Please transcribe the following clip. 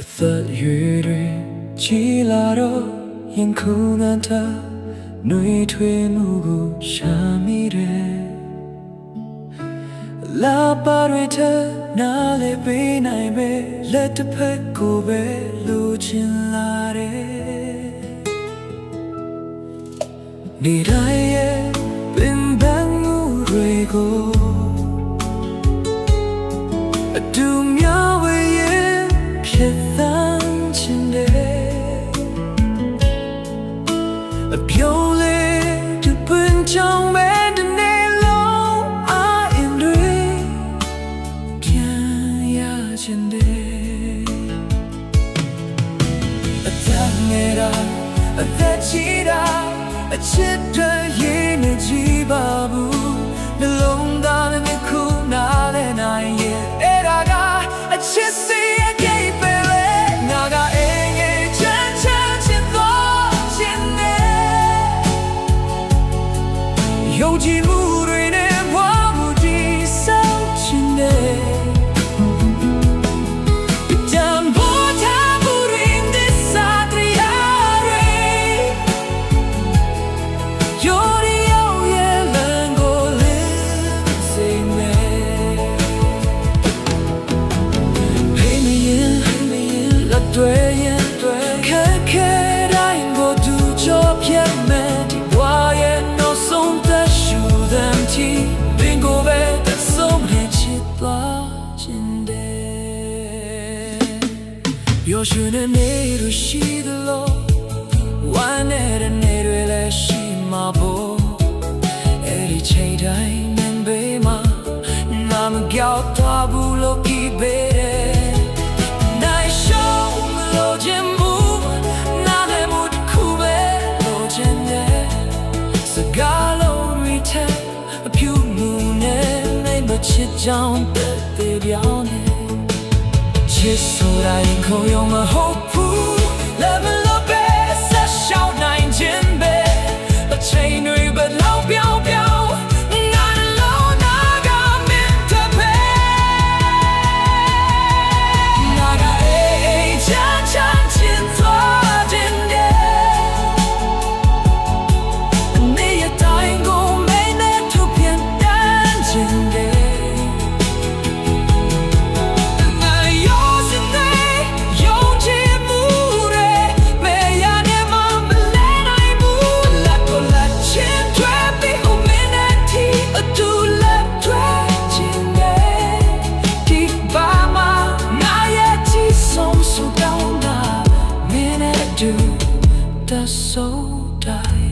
အသက်ရွယ်တွေကြီးလာတော့ရင်ခုန်တာနှွေးထွေးမှုကိုရှာမိတယ်လာပါရတဲ့နားလေပေးနိုင်ပဲလက်တစ်ဖက်ကိုပဲလိုချင်လာတယ်နေတိုင်းရဲ့ပင်ပန်းမှုတွေကိုအတူများဝေးရင်ဖြစ်သန်းချင်တယ်အပြုံးလေးသူပင်ချောင်းမဲ့တနေ့လုံးအာအင်တွေပြန်ရချင်တယ်အသက်ငယ်တာအသက်ကြီးတာအချစ်တွေရေးနေကြည့်ပါဘူးနှလုံးသားနဲ့ခုနားလဲနိုင်ရဲ့အဲ့ဒါကအချစ်စီရဲ့ကိပဲလေငါကအိမ်ငယ်ချမ်းချမ်းချစ်သွားချင်တယ်ယုံကြည်မှုတွေနဲ့ဘဝမှုတည်ဆောက်ချင်တယ်တွေ့ရင်ခက်ခဲတိုင်းကိုသူချောပြတ်မဲ့ဒီဘဝရဲ့နောက်ဆုံးသက်ရှူတဲ့ချီဘင်ကိုပဲသက်ဆုံးနဲ့ချစ်သွားခြင်းတဲ့ပြောရွှင်တဲ့နေရရှိသလိုဝမ်းနဲ့နေတွေလည်းရှိမှာပေါ့အဲ့ဒီချိန်တိုင်းမင်းဘေးမှာငါမကြောက်သွားဘူးလို့ကြည့်ပေးတယ်ချစ်ကြောင်တဲ့ပြောင်းနေချစ်ဆိုတာရင်ခုံရုံမဟုတ်ဘူး Let me love it ဆက်ရှောင်းနိုင်ခြင်းပဲအချိန်တွေဘယ်လောက်ပြောင်းပြောင်းငါလုံးနာကမင်းတပည့်ငါကအေးချမ်းချမ်းချစ်သွားခြင်းတဲ့နေရတိုင်းကိုမင်းနဲ့သူပြန်တန်းခြင်းတဲ့do the so die